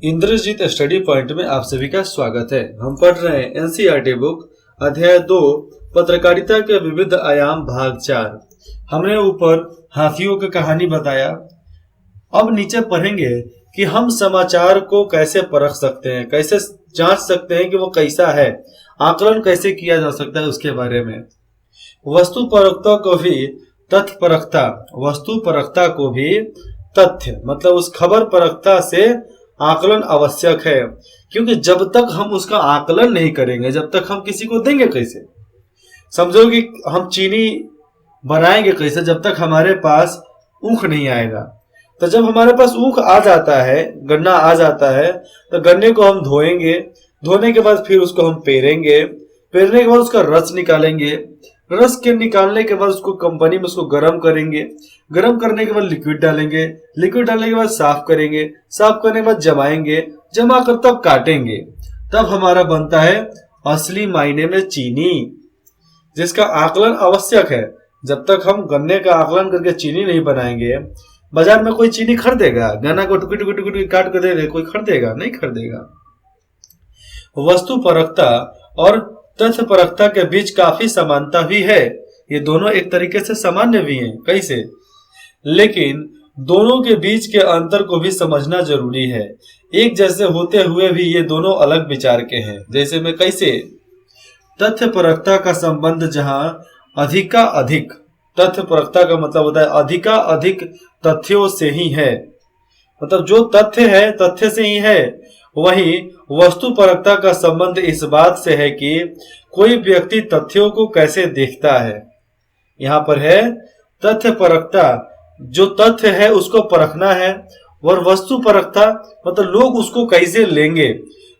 Indrajit study point में आप सभी का स्वागत है। हम पढ़ रहे हैं एनसीईआरटी बुक अध्याय 2 पत्रकारिता के विविध आयाम भाग 4। हमने ऊपर हाथियों की कहानी बताया। अब नीचे पढ़ेंगे कि हम समाचार को कैसे परख सकते हैं, कैसे जांच सकते हैं कि वो कैसा है, आकलन कैसे किया जा सकता है उसके बारे में। वस्तु परखता को भी तथ्य परखता, वस्तु परखता को भी तथ्य मतलब उस खबर परखता से आकलन आवश्यक है, क्योंकि जब तक हम उसका आकलन नहीं करेंगे, जब तक हम किसी को देंगे कैसे, समझो कि हम चीनी बनाएंगे कैसे, जब तक हमारे पास ऊख नहीं आएगा। तो जब हमारे पास ऊख आ जाता है, गन्ना आ जाता है, तो गन्ने को हम धोएंगे, धोने के बाद फिर उसको हम पेरेंगे, पेरने के बाद उसका रस निकालेंगे, रस के निकालने के बाद उसको कंपनी में उसको गर्म करेंगे, गर्म करने के बाद लिक्विड डालेंगे, लिक्विड डालने के बाद साफ करेंगे, साफ करने के बाद जमाएंगे, जमा कर तब काटेंगे, तब हमारा बनता है असली मायने में चीनी, जिसका आकलन आवश्यक है। जब तक हम गन्ने का आकलन करके चीनी नहीं बनाएंगे, बाजार में कोई चीनी खरीदेगा? गन्ना को टुकड़ी टुकड़ी टुकड़ी काट कर दे दे, कोई खरीदेगा? नहीं खरीदेगा। वस्तु परखता और तथ्य परखता के बीच काफी समानता भी है, ये दोनों एक तरीके से सामान्य भी हैं। कैसे? लेकिन दोनों के बीच के अंतर को भी समझना जरूरी है। एक जैसे होते हुए भी ये दोनों अलग विचार के हैं। जैसे में कैसे? तथ्य परखता का संबंध जहां अधिका अधिक, तथ्य परखता का मतलब होता है अधिका अधिक तथ्यों से ही है, मतलब जो तथ्य है तथ्य से ही है। वहीं वस्तु परखता का संबंध इस बात से है कि कोई व्यक्ति तथ्यों को कैसे देखता है। यहां पर है तथ्य परखता, जो तथ्य है उसको परखना है, और वस्तु परखता मतलब लोग उसको कैसे लेंगे,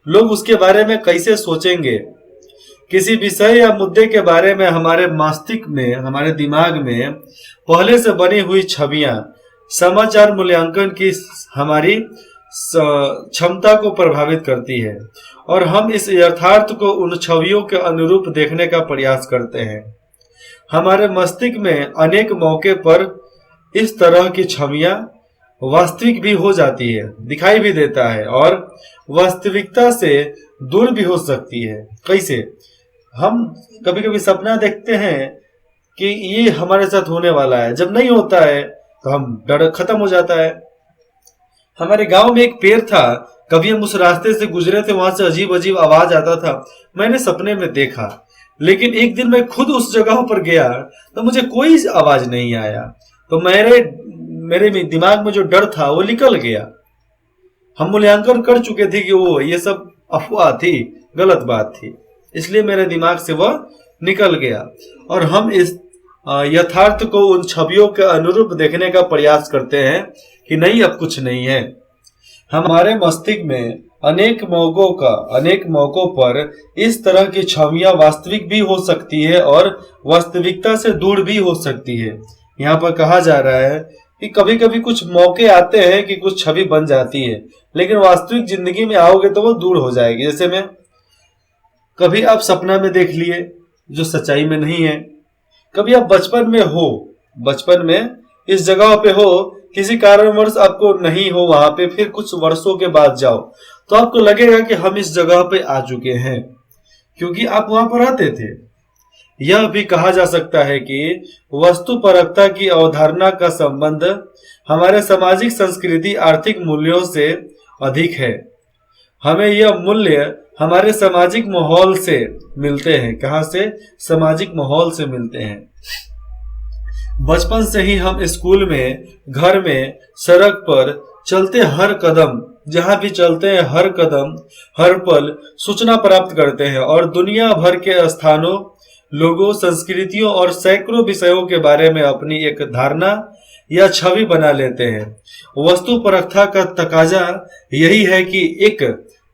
लोग उसके बारे में कैसे सोचेंगे। किसी विषय या मुद्दे के बारे में हमारे मस्तिष्क में, हमारे दिमाग में पहले से बनी हुई छवियां समाचार मूल्यांकन की हमारी क्षमता को प्रभावित करती है, और हम इस यथार्थ को उन छवियों के अनुरूप देखने का प्रयास करते हैं। हमारे मस्तिष्क में अनेक मौके पर इस तरह की छवियां वास्तविक भी हो जाती है, दिखाई भी देता है, और वास्तविकता से दूर भी हो सकती है। कैसे? हम कभी कभी सपना देखते हैं कि ये हमारे साथ होने वाला है, जब नहीं होता है तो हम डर खत्म हो जाता है। हमारे गांव में एक पेड़ था, कभी हम उस रास्ते से गुजरे थे, वहां से अजीब अजीब आवाज आता था, मैंने सपने में देखा। लेकिन एक दिन मैं खुद उस जगह पर गया तो मुझे कोई आवाज नहीं आया, तो मेरे दिमाग में जो डर था वो निकल गया। हम मूल्यांकन कर चुके थे कि वो ये सब अफवाह थी, गलत बात थी, इसलिए मेरे दिमाग से वह निकल गया। और हम इस यथार्थ को उन छवियों के अनुरूप देखने का प्रयास करते हैं कि नहीं, अब कुछ नहीं है। हमारे मस्तिष्क में अनेक मौकों पर इस तरह की छवियां वास्तविक भी हो सकती है और वास्तविकता से दूर भी हो सकती है। यहाँ पर कहा जा रहा है कि कभी कभी कुछ मौके आते हैं कि कुछ छवि बन जाती है, लेकिन वास्तविक जिंदगी में आओगे तो वो दूर हो जाएगी। जैसे में कभी आप सपना में देख लिए जो सच्चाई में नहीं है, कभी आप बचपन में इस जगह पे हो, किसी कारणवश आपको नहीं हो वहां पे, फिर कुछ वर्षों के बाद जाओ तो आपको लगेगा कि हम इस जगह पे आ चुके हैं, क्योंकि आप वहां पर आते थे। यह भी कहा जा सकता है कि वस्तु परखता की अवधारणा का संबंध हमारे सामाजिक संस्कृति आर्थिक मूल्यों से अधिक है। हमें यह मूल्य हमारे सामाजिक माहौल से मिलते हैं। कहां से? सामाजिक माहौल से मिलते हैं। बचपन से ही हम स्कूल में, घर में, सड़क पर चलते हर कदम, जहां भी चलते हैं हर कदम, हर पल सूचना प्राप्त करते हैं, और दुनिया भर के स्थानों, लोगों, संस्कृतियों और सैकड़ों विषयों के बारे में अपनी एक धारणा या छवि बना लेते हैं। वस्तु परखता का तकाजा यही है कि एक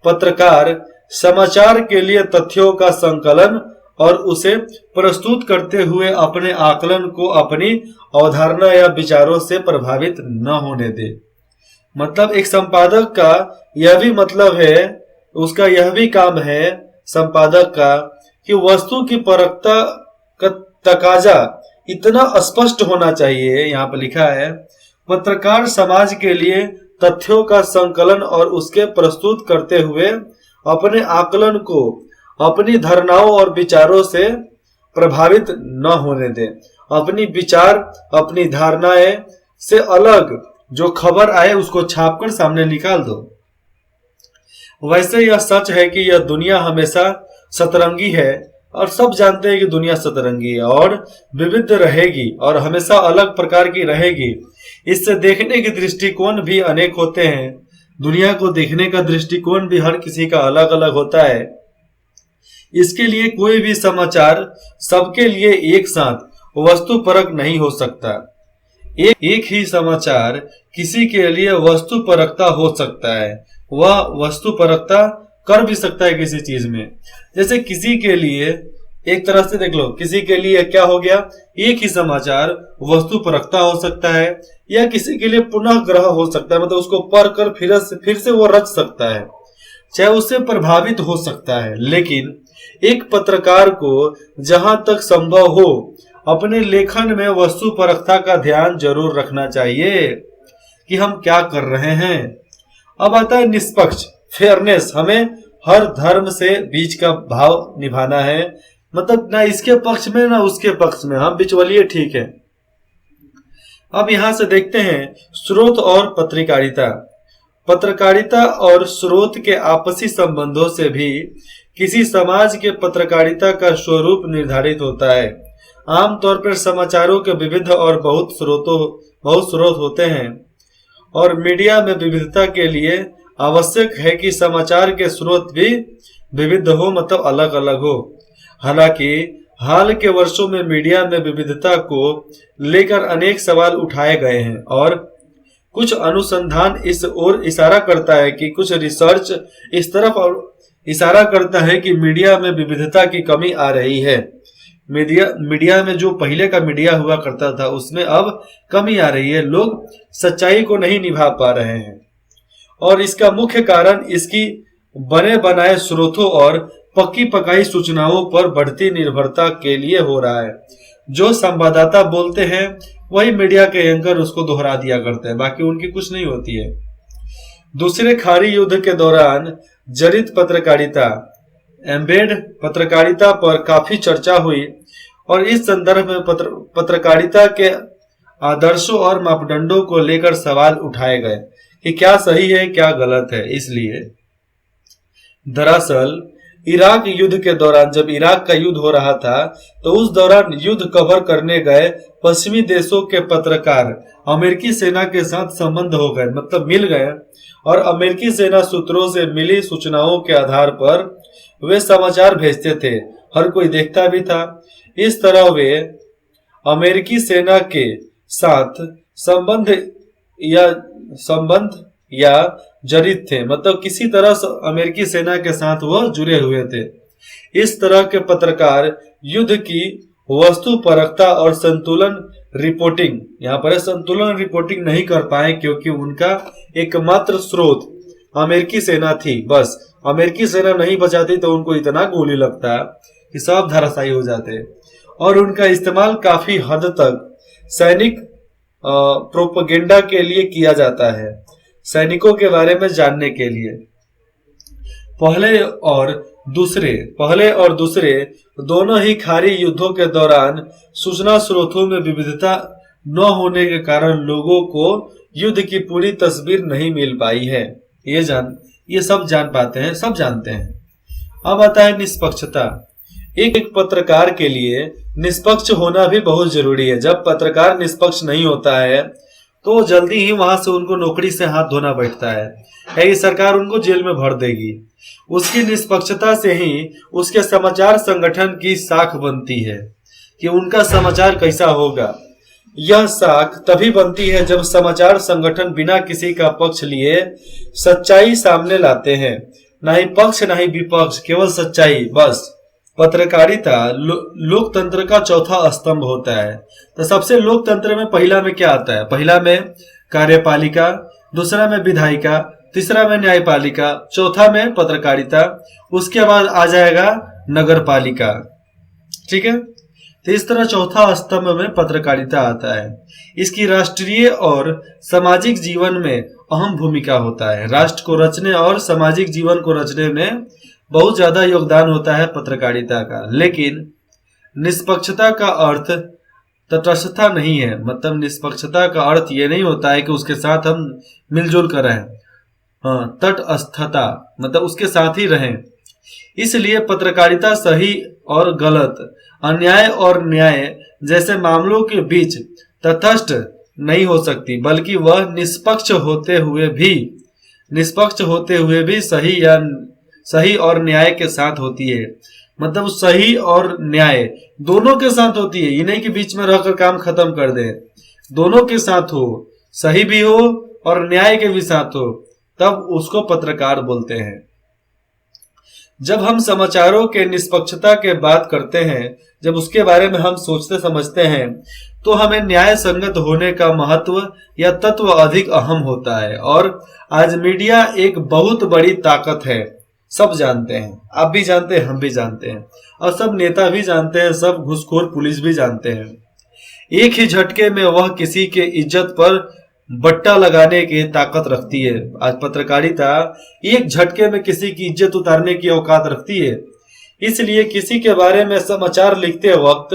पत्रकार समाचार के लिए तथ्यों का संकलन और उसे प्रस्तुत करते हुए अपने आकलन को अपनी अवधारणा या विचारों से प्रभावित न होने दे। मतलब एक संपादक का यह भी मतलब है, उसका यह भी काम है संपादक का, कि वस्तु की परखता का तकाजा इतना स्पष्ट होना चाहिए। यहाँ पर लिखा है, पत्रकार समाज के लिए तथ्यों का संकलन और उसके प्रस्तुत करते हुए अपने आकलन को अपनी धारणाओं और विचारों से प्रभावित न होने दें। अपनी विचार, अपनी धारणाएं से अलग जो खबर आए उसको छापकर सामने निकाल दो। वैसे यह सच है कि यह दुनिया हमेशा सतरंगी है और सब जानते हैं कि दुनिया सतरंगी है और विविध रहेगी और हमेशा अलग प्रकार की रहेगी। इससे देखने के दृष्टिकोण भी अनेक होते हैं। दुनिया को देखने का दृष्टिकोण भी हर किसी का अलग अलग होता है। इसके लिए कोई भी समाचार सबके लिए एक साथ वस्तुपरक नहीं हो सकता। एक ही समाचार किसी के लिए वस्तुपरकता हो सकता है, वह वस्तुपरकता कर भी सकता है किसी चीज में। जैसे किसी के लिए एक तरह से देख लो, किसी के लिए क्या हो गया, एक ही समाचार वस्तुपरकता हो सकता है या किसी के लिए पुनः ग्रह हो सकता है, मतलब उसको पढ़कर फिर से वो रच सकता है, चाहे उससे प्रभावित हो सकता है। लेकिन एक पत्रकार को जहां तक संभव हो अपने लेखन में वस्तुपरकता का ध्यान जरूर रखना चाहिए कि हम क्या कर रहे हैं। अब आता है निष्पक्ष, फेयरनेस। हमें हर धर्म से बीच का भाव निभाना है, मतलब ना इसके पक्ष में ना उसके पक्ष में, हम बिचवलिए ठीक है। अब यहां से देखते हैं स्रोत और पत्रकारिता। पत्रकारिता और स्रोत के आपसी संबंधों से भी किसी समाज के पत्रकारिता का स्वरूप निर्धारित होता है। आमतौर पर समाचारों के विविध और बहुत स्रोत होते हैं और मीडिया में विविधता के लिए आवश्यक है कि समाचार के स्रोत भी विविध हो, मतलब अलग अलग हो। हालांकि हाल के वर्षों में मीडिया में विविधता को लेकर अनेक सवाल उठाए गए हैं और कुछ अनुसंधान इस ओर इशारा करता है कि कुछ रिसर्च इस तरफ और इशारा करता है कि मीडिया में विविधता की कमी आ रही है। मीडिया में जो पहले का मीडिया हुआ करता था उसमें अब कमी आ रही है, लोग सच्चाई को नहीं निभा पा रहे हैं और इसका मुख्य कारण इसकी बने बनाए स्रोतों और पक्की पकाई सूचनाओं पर बढ़ती निर्भरता के लिए हो रहा है। जो संवाददाता बोलते हैं वही मीडिया के एंकर उसको दोहरा दिया करते हैं, बाकी उनकी कुछ नहीं होती है। दूसरे खाड़ी युद्ध के दौरान जरित पत्रकारिता, एम्बेड पत्रकारिता पर काफी चर्चा हुई और इस संदर्भ में पत्रकारिता के आदर्शों और मापदंडों को लेकर सवाल उठाए गए कि क्या सही है क्या गलत है। इसलिए दरअसल इराक युद्ध के दौरान, जब इराक का युद्ध हो रहा था तो उस दौरान युद्ध कवर करने गए पश्चिमी देशों के पत्रकार अमेरिकी सेना के साथ संबंध हो गए, मतलब मिल गए और अमेरिकी सेना सूत्रों से मिली सूचनाओं के आधार पर वे समाचार भेजते थे, हर कोई देखता भी था। इस तरह वे अमेरिकी सेना के साथ संबंध या जड़ित थे, मतलब किसी तरह से अमेरिकी सेना के साथ वह जुड़े हुए थे। इस तरह के पत्रकार युद्ध की वस्तुपरकता और संतुलन रिपोर्टिंग, यहाँ पर संतुलन रिपोर्टिंग नहीं कर पाए क्योंकि उनका एकमात्र स्रोत अमेरिकी सेना थी। बस अमेरिकी सेना नहीं बचाती तो उनको इतना गोली लगता कि सब धराशायी हो जाते और उनका इस्तेमाल काफी हद तक सैनिक प्रोपेगेंडा के लिए किया जाता है, सैनिकों के बारे में जानने के लिए। पहले और दूसरे दोनों ही खाड़ी युद्धों के दौरान सूचना स्रोतों में विविधता न होने के कारण लोगों को युद्ध की पूरी तस्वीर नहीं मिल पाई है। ये सब जान पाते हैं, सब जानते हैं। अब आता है निष्पक्षता। एक पत्रकार के लिए निष्पक्ष होना भी बहुत जरूरी है। जब पत्रकार निष्पक्ष नहीं होता है तो जल्दी ही वहां से उनको नौकरी से हाथ धोना बैठता है कि सरकार उनको जेल में भर देगी। उसकी निष्पक्षता से ही उसके समाचार संगठन की साख बनती है कि उनका समाचार कैसा होगा। यह साख तभी बनती है जब समाचार संगठन बिना किसी का पक्ष लिए सच्चाई सामने लाते हैं, ना ही पक्ष ना ही विपक्ष, केवल सच्चाई बस। पत्रकारिता लोकतंत्र का चौथा स्तंभ होता है। तो सबसे लोकतंत्र में पहला में क्या आता है? पहला में कार्यपालिका, दूसरा में विधायिका, तीसरा में न्यायपालिका, चौथा में पत्रकारिता, उसके बाद आ जाएगा नगर पालिका। ठीक है, तो इस तरह चौथा स्तंभ में पत्रकारिता आता है। इसकी राष्ट्रीय और सामाजिक जीवन में अहम भूमिका होता है। राष्ट्र को रचने और सामाजिक जीवन को रचने में बहुत ज्यादा योगदान होता है पत्रकारिता का। लेकिन निष्पक्षता का अर्थ तटस्थता नहीं है। मतलब निष्पक्षता का अर्थ ये नहीं होता है कि उसके साथ हम मिलजुल कर रहें। हाँ, तटस्थता मतलब उसके साथ ही रहें। इसलिए पत्रकारिता सही और गलत, अन्याय और न्याय जैसे मामलों के बीच तटस्थ नहीं हो सकती, बल्कि वह निष्पक्ष होते हुए भी सही और न्याय के साथ होती है। मतलब सही और न्याय दोनों के साथ होती है। ये नहीं कि बीच में रहकर काम खत्म कर दे। दोनों के साथ हो, सही भी हो और न्याय के भी साथ हो, तब उसको पत्रकार बोलते हैं। जब हम समाचारों के निष्पक्षता के बात करते हैं, जब उसके बारे में हम सोचते समझते हैं, तो हमें न्याय संगत होने का महत्व या तत्व अधिक अहम होता है। और आज मीडिया एक बहुत बड़ी ताकत है, सब जानते हैं। आप भी जानते हैं, हम भी जानते हैं, और सब नेता भी जानते हैं, सब घूसखोर पुलिस भी जानते हैं। एक ही झटके में वह किसी के इज्जत पर बट्टा लगाने की ताकत रखती है। आज पत्रकारिता एक झटके में किसी की इज्जत उतारने की औकात रखती है। इसलिए किसी के बारे में समाचार लिखते वक्त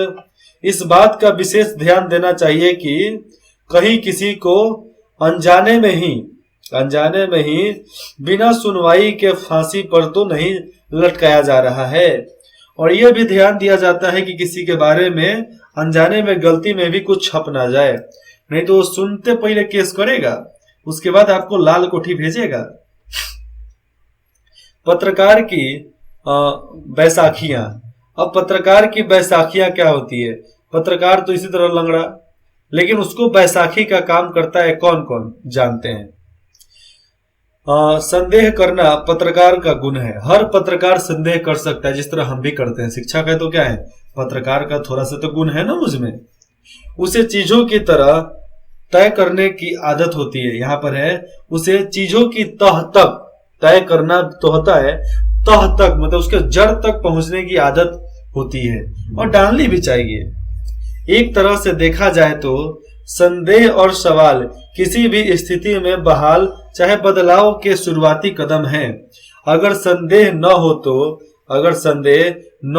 इस बात का विशेष ध्यान देना चाहिए कि कहीं किसी को अनजाने में ही बिना सुनवाई के फांसी पर तो नहीं लटकाया जा रहा है। और यह भी ध्यान दिया जाता है कि किसी के बारे में अनजाने में गलती में भी कुछ छप ना जाए, नहीं तो सुनते पहले केस करेगा, उसके बाद आपको लाल कोठी भेजेगा। पत्रकार की बैसाखियां। अब पत्रकार की बैसाखियां क्या होती है? पत्रकार तो इसी तरह लंगड़ा, लेकिन उसको बैसाखी का काम करता है कौन कौन जानते हैं? संदेह करना पत्रकार का गुण है। हर पत्रकार संदेह कर सकता है, जिस तरह हम भी करते हैं। शिक्षा का तो क्या है, पत्रकार का थोड़ा सा तो गुण है ना मुझमें। उसे चीजों की तरह तय करने की आदत होती है। यहाँ पर है, उसे चीजों की तह तक तय करना तो होता है, तह तक मतलब उसके जड़ तक पहुंचने की आदत होती है, और डालनी भी चाहिए। एक तरह से देखा जाए तो संदेह और सवाल किसी भी स्थिति में बहाल चाहे बदलाव के शुरुआती कदम हैं। अगर संदेह न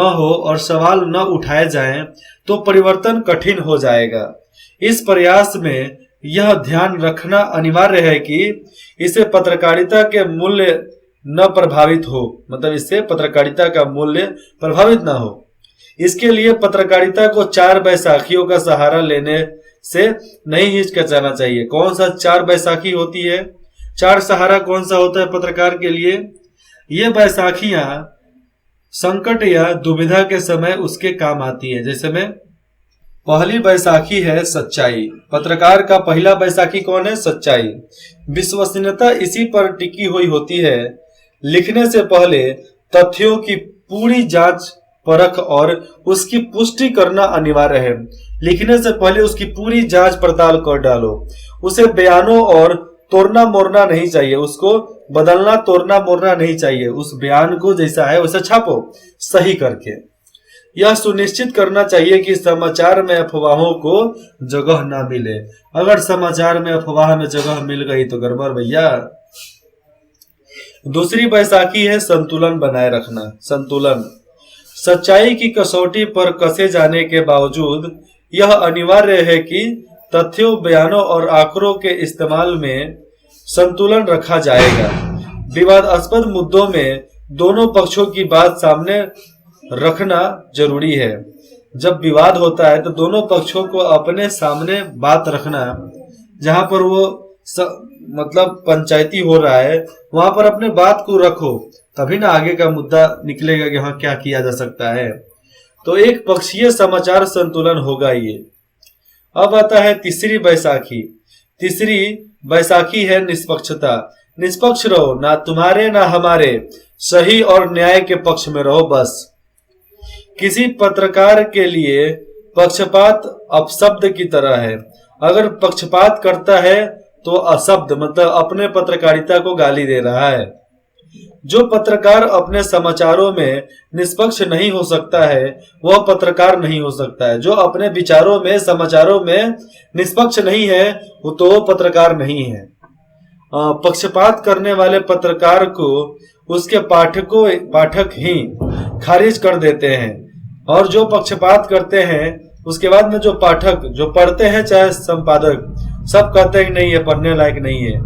हो और सवाल न उठाए जाएं, तो परिवर्तन कठिन हो जाएगा। इस प्रयास में यह ध्यान रखना अनिवार्य है कि इससे पत्रकारिता के मूल्य न प्रभावित हो। मतलब इससे पत्रकारिता का मूल्य प्रभावित ना हो। इसके लिए पत्रकारिता को 4 बैसाखियों का सहारा लेने से नहीं हिचकिचाना चाहिए। कौन सा 4 बैसाखी होती है? 4 सहारा कौन सा होता है पत्रकार के लिए? ये बैसाखियां संकट या दुविधा के समय उसके काम आती है। जैसे में पहली बैसाखी है सच्चाई। पत्रकार का पहला बैसाखी कौन है? सच्चाई। विश्वसनीयता इसी पर टिकी हुई होती है। लिखने से पहले तथ्यों की पूरी जांच परख और उसकी पुष्टि करना अनिवार्य है। लिखने से पहले उसकी पूरी जांच पड़ताल कर डालो। उसे बयानों और तोड़ना मोड़ना नहीं चाहिए, उसको बदलना तोड़ना मोड़ना नहीं चाहिए। उस बयान को जैसा है वैसा छापो, सही करके। यह सुनिश्चित करना चाहिए कि समाचार में अफवाहों को जगह ना मिले। अगर समाचार में अफवाह में जगह मिल गई तो गड़बड़ भैया। दूसरी बैसाखी है संतुलन बनाए रखना। संतुलन सच्चाई की कसौटी पर कसे जाने के बावजूद यह अनिवार्य है कि तथ्यों, बयानों और आंकड़ों के इस्तेमाल में संतुलन रखा जाएगा। विवादास्पद मुद्दों में दोनों पक्षों की बात सामने रखना जरूरी है। जब विवाद होता है तो दोनों पक्षों को अपने सामने बात रखना। जहां पर वो मतलब पंचायती हो रहा है वहां पर अपने बात को रखो, तभी ना आगे का मुद्दा निकलेगा कि हाँ क्या किया जा सकता है। तो एक पक्षीय समाचार संतुलन होगा ये। अब आता है तीसरी बैसाखी। तीसरी बैसाखी है निष्पक्षता। निष्पक्ष रहो, ना तुम्हारे ना हमारे, सही और न्याय के पक्ष में रहो बस। किसी पत्रकार के लिए पक्षपात अपशब्द की तरह है। अगर पक्षपात करता है तो अशब्द मतलब अपने पत्रकारिता को गाली दे रहा है। जो पत्रकार अपने समाचारों में निष्पक्ष नहीं हो सकता है वह पत्रकार नहीं हो सकता है। जो अपने विचारों में समाचारों में निष्पक्ष नहीं है वो तो पत्रकार नहीं है। पक्षपात करने वाले पत्रकार को उसके पाठक ही खारिज कर देते हैं, और जो पक्षपात करते हैं उसके बाद में जो पाठक जो पढ़ते हैं चाहे संपादक सब कहते हैं नहीं ये पढ़ने लायक नहीं है।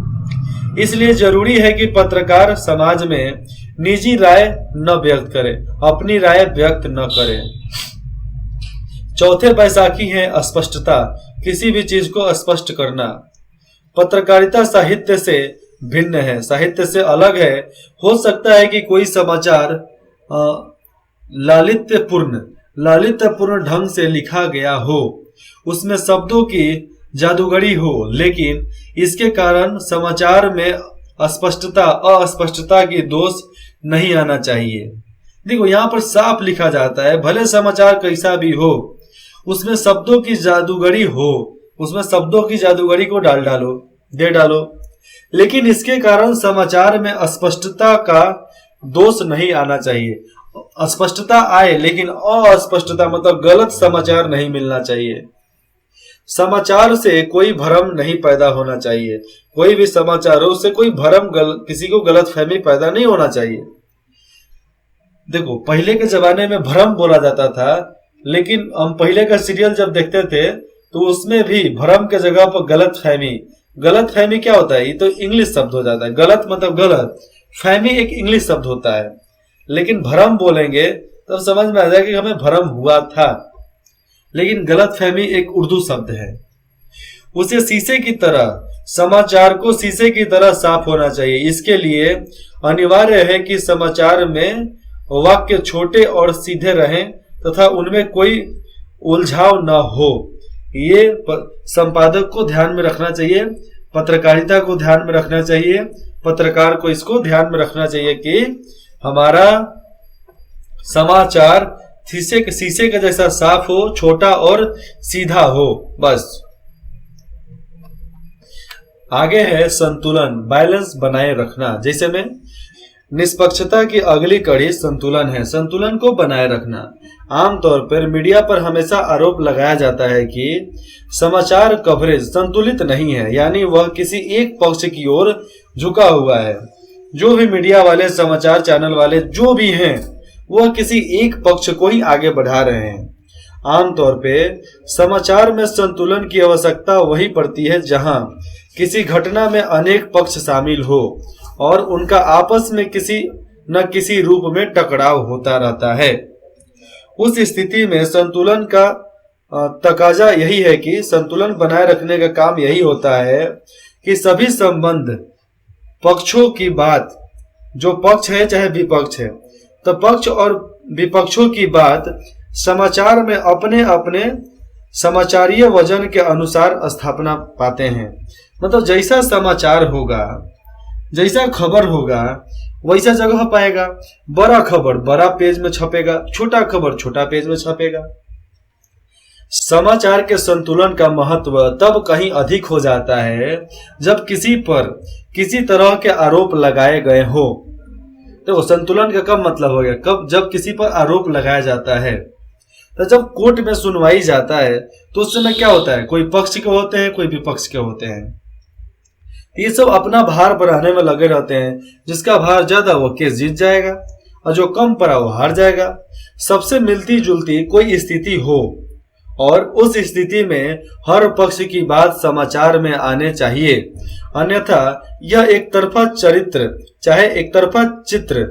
इसलिए जरूरी है कि पत्रकार समाज में निजी राय न व्यक्त करे, अपनी राय व्यक्त न करे। चौथे बैसाखी है स्पष्टता, किसी भी चीज को स्पष्ट करना। पत्रकारिता साहित्य से भिन्न है, साहित्य से अलग है। हो सकता है कि कोई समाचार लालित्यपूर्ण ढंग से लिखा गया हो, उसमें शब्दों की जादूगरी हो, लेकिन इसके कारण समाचार में अस्पष्टता की दोष नहीं आना चाहिए। देखो यहाँ पर साफ लिखा जाता है भले समाचार कैसा भी हो उसमें शब्दों की जादूगरी हो, उसमें शब्दों की जादूगरी को दे डालो, लेकिन इसके कारण समाचार में अस्पष्टता का दोष नहीं आना चाहिए। अस्पष्टता आए लेकिन अस्पष्टता मतलब गलत समाचार नहीं मिलना चाहिए। समाचार से कोई भ्रम नहीं पैदा होना चाहिए, कोई भी समाचारों से कोई भ्रम किसी को गलतफहमी पैदा नहीं होना चाहिए। देखो पहले के जमाने में भ्रम बोला जाता था, लेकिन हम पहले का सीरियल जब देखते थे तो उसमें भी भ्रम के जगह पर गलतफहमी क्या होता है, ये तो इंग्लिश शब्द हो जाता है। गलत मतलब गलत, फहमी एक इंग्लिश शब्द होता है, लेकिन भ्रम बोलेंगे तब समझ में आ जाएगा कि हमें भ्रम हुआ था, लेकिन गलतफहमी एक उर्दू शब्द है। उसे शीशे की तरह, समाचार को शीशे की तरह साफ होना चाहिए। इसके लिए अनिवार्य है कि समाचार में वाक्य छोटे और सीधे रहें तथा उनमें कोई उलझाव न हो। ये संपादक को ध्यान में रखना चाहिए, पत्रकारिता को ध्यान में रखना चाहिए, पत्रकार को इसको ध्यान में रखना चाहिए कि हमारा समाचार शीशे के जैसा साफ हो, छोटा और सीधा हो, बस। आगे है संतुलन, बैलेंस बनाए रखना। जैसे में निष्पक्षता की अगली कड़ी संतुलन है, संतुलन को बनाए रखना। आमतौर पर मीडिया पर हमेशा आरोप लगाया जाता है कि समाचार कवरेज संतुलित नहीं है, यानी वह किसी एक पक्ष की ओर झुका हुआ है। जो भी मीडिया वाले, समाचार चैनल वाले जो भी हैं वह किसी एक पक्ष को ही आगे बढ़ा रहे हैं। आमतौर पे समाचार में संतुलन की आवश्यकता वही पड़ती है जहां किसी घटना में अनेक पक्ष शामिल हो और उनका आपस में किसी न किसी रूप में टकराव होता रहता है। उस स्थिति में संतुलन का तकाजा यही है कि संतुलन बनाए रखने का काम यही होता है कि सभी संबंध पक्षों की बात, जो पक्ष है चाहे विपक्ष है, तो पक्ष और विपक्षों की बात समाचार में अपने अपने समाचारीय वजन के अनुसार स्थापना पाते हैं। मतलब जैसा समाचार होगा, जैसा खबर होगा वैसा जगह पाएगा। बड़ा खबर बड़ा पेज में छपेगा, छोटा खबर छोटा पेज में छपेगा। समाचार के संतुलन का महत्व तब कहीं अधिक हो जाता है जब किसी पर किसी तरह के आरोप लगाए गए हो। तो संतुलन का कब मतलब हो गया, कब जब किसी पर आरोप लगाया जाता है। तो जब कोर्ट में सुनवाई जाता है तो उस समय क्या होता है, कोई पक्ष के होते हैं कोई विपक्ष के होते हैं। ये सब अपना भार बढ़ाने में लगे रहते हैं। जिसका भार ज्यादा वो केस जीत जाएगा और जो कम पड़ा वो हार जाएगा। सबसे मिलती जुलती कोई स्थिति हो और उस स्थिति में हर पक्ष की बात समाचार में आने चाहिए, अन्यथा यह एक तरफा चरित्र चाहे एक तरफा चित्र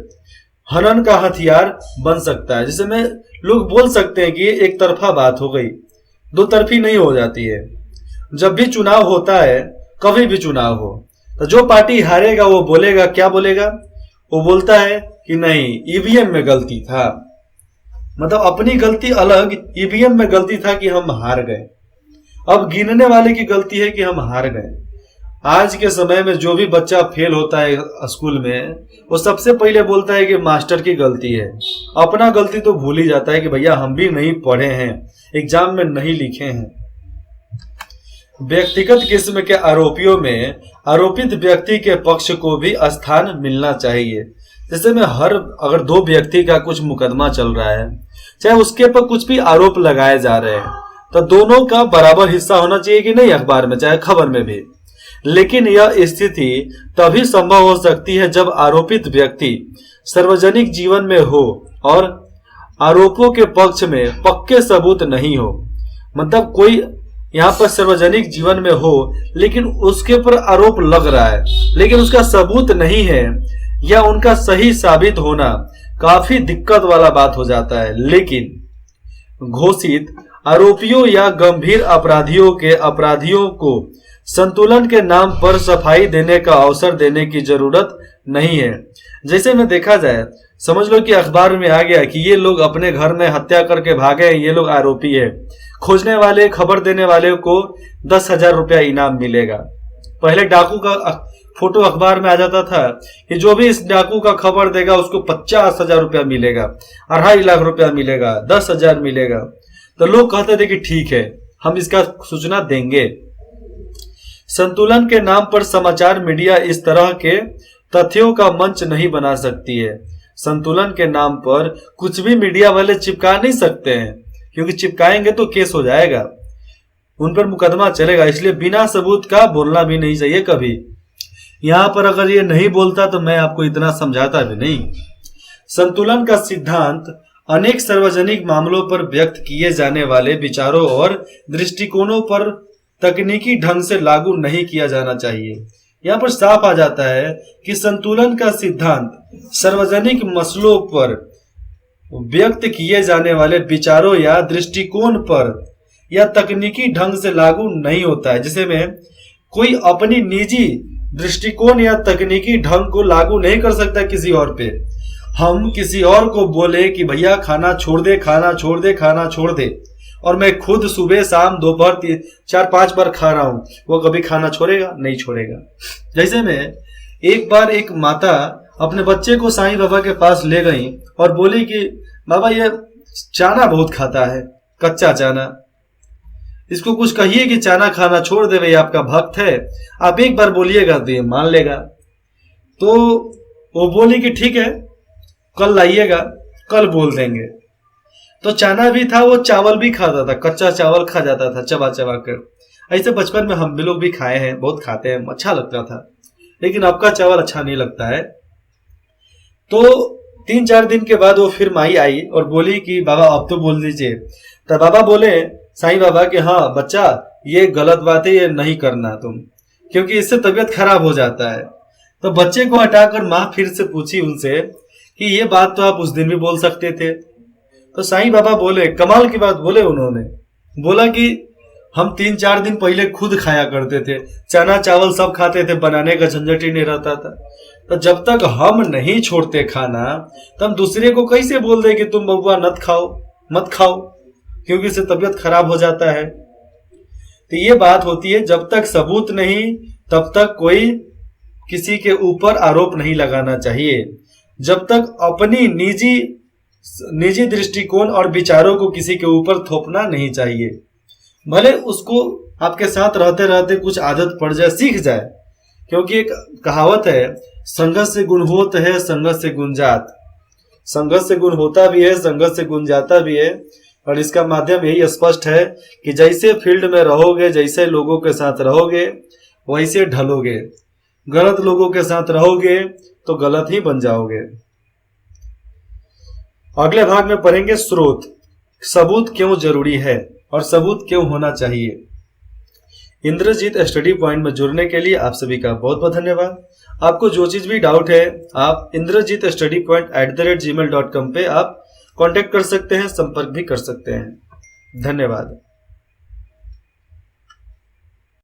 हनन का हथियार बन सकता है। जिसमें लोग बोल सकते हैं कि एक तरफा बात हो गई, दो तरफी नहीं हो जाती है। जब भी चुनाव होता है, कभी भी चुनाव हो, तो जो पार्टी हारेगा वो बोलेगा, क्या बोलेगा, वो बोलता है कि नहीं ईवीएम में गलती था। मतलब अपनी गलती अलग, ईवीएम में गलती था कि हम हार गए। अब गिनने वाले की गलती है कि हम हार गए। आज के समय में जो भी बच्चा फेल होता है स्कूल में, वो सबसे पहले बोलता है कि मास्टर की गलती है। अपना गलती तो भूल ही जाता है कि भैया हम भी नहीं पढ़े हैं, एग्जाम में नहीं लिखे हैं। व्यक्तिगत किस्म के आरोपियों में आरोपित व्यक्ति के पक्ष को भी स्थान मिलना चाहिए। जैसे में अगर दो व्यक्ति का कुछ मुकदमा चल रहा है, चाहे उसके पर कुछ भी आरोप लगाए जा रहे हैं, तो दोनों का बराबर हिस्सा होना चाहिए कि नहीं अखबार में, चाहे खबर में भी। लेकिन यह स्थिति तभी संभव हो सकती है जब आरोपित व्यक्ति सार्वजनिक जीवन में हो और आरोपों के पक्ष में पक्के सबूत नहीं हो। मतलब कोई यहाँ पर सार्वजनिक जीवन में हो लेकिन उसके ऊपर आरोप लग रहा है लेकिन उसका सबूत नहीं है, या उनका सही साबित होना काफी दिक्कत वाला बात हो जाता है। लेकिन घोषित आरोपियों या गंभीर अपराधियों को संतुलन के नाम पर सफाई देने का अवसर देने की जरूरत नहीं है। जैसे में देखा जाए, समझ लो कि अखबार में आ गया कि ये लोग अपने घर में हत्या करके भागे, ये लोग आरोपी है। खोजने वाले, खबर देने वाले को 10,000 रुपया इनाम मिलेगा। पहले डाकू का फोटो अखबार में आ जाता था कि जो भी इस डाकू का खबर देगा उसको 50,000 रुपया मिलेगा, 2.5 लाख रुपया मिलेगा, 10,000 मिलेगा। तो लोग कहते थे कि ठीक है, हम इसका सूचना देंगे। संतुलन के नाम पर समाचार मीडिया इस तरह के तथ्यों का मंच नहीं बना सकती है। संतुलन के नाम पर कुछ भी मीडिया वाले चिपका नहीं सकते हैं, क्योंकि चिपकाएंगे तो केस हो जाएगा, उन पर मुकदमा चलेगा। इसलिए बिना सबूत का बोलना भी नहीं चाहिए कभी। यहां पर अगर ये नहीं बोलता तो मैं आपको इतना समझाता भी नहीं। संतुलन का सिद्धांत अनेक सार्वजनिक मामलों पर व्यक्त किए जाने वाले विचारों और दृष्टिकोणों पर तकनीकी ढंग से लागू नहीं किया जाना चाहिए। यहाँ पर साफ आ जाता है कि संतुलन का सिद्धांत सार्वजनिक मसलों पर व्यक्त किए जाने वाले विचारों या दृष्टिकोण पर या तकनीकी ढंग से लागू नहीं होता है। जिसे में कोई अपनी निजी दृष्टिकोण या तकनीकी ढंग को लागू नहीं कर सकता किसी और पे। हम किसी और को बोले कि भैया खाना छोड़ दे, खाना छोड़ दे, खाना छोड़ दे, और मैं खुद सुबह शाम दोपहर 4-5 बार खा रहा हूं, वो कभी खाना छोड़ेगा? नहीं छोड़ेगा। जैसे में एक बार एक माता अपने बच्चे को साईं बाबा के पास ले गई और बोली कि बाबा ये चाना बहुत खाता है, कच्चा चाना, इसको कुछ कहिए कि चाना खाना छोड़ दे, भाई आपका भक्त है, आप एक बार बोलिएगा तो ये मान लेगा। तो वो बोली कि ठीक है, कल लाइएगा, कल बोल देंगे। तो चाना भी था, वो चावल भी खाता था, कच्चा चावल खा जाता था चबा चबा कर। ऐसे बचपन में हम भी लोग भी खाए हैं, बहुत खाते हैं, अच्छा लगता था। लेकिन अब का चावल अच्छा नहीं लगता है। तो 3-4 दिन के बाद वो फिर माई आई और बोली कि बाबा अब तो बोल दीजिए। तो बाबा बोले साईं बाबा कि हाँ बच्चा, ये गलत बात है, ये नहीं करना तुम, क्योंकि इससे तबीयत खराब हो जाता है। तो बच्चे को हटाकर माँ फिर से पूछी उनसे कि ये बात तो आप उस दिन भी बोल सकते थे। तो साईं बाबा बोले, कमाल की बात बोले उन्होंने, बोला कि हम 3-4 दिन पहले खुद खाया करते थे, चना चावल सब खाते थे, बनाने का झंझट ही नहीं रहता था। तो जब तक हम नहीं छोड़ते खाना, तो हम दूसरे को कैसे बोल दे कि तुम बबुआ मत खाओ, क्योंकि इससे तबीयत खराब हो जाता है। तो ये बात होती है, जब तक सबूत नहीं तब तक कोई किसी के ऊपर आरोप नहीं लगाना चाहिए। जब तक अपनी निजी दृष्टिकोण और विचारों को किसी के ऊपर थोपना नहीं चाहिए। भले उसको आपके साथ रहते रहते कुछ आदत पड़ जाए, सीख जाए, क्योंकि एक कहावत है, संगत से गुण होत है, संगत से गुण जात। संगत से गुण होता भी है, संगत से गुण जाता भी है। और इसका माध्यम यही स्पष्ट है कि जैसे फील्ड में रहोगे, जैसे लोगों के साथ रहोगे, वैसे ढलोगे। गलत लोगों के साथ रहोगे तो गलत ही बन जाओगे। अगले भाग में पढ़ेंगे स्रोत, सबूत क्यों जरूरी है और सबूत क्यों होना चाहिए। इंद्रजीत स्टडी पॉइंट में जुड़ने के लिए आप सभी का बहुत बहुत धन्यवाद। आपको जो चीज भी डाउट है, आप indrajitstudypoint@gmail.com पे आप कांटेक्ट कर सकते हैं, संपर्क भी कर सकते हैं। धन्यवाद।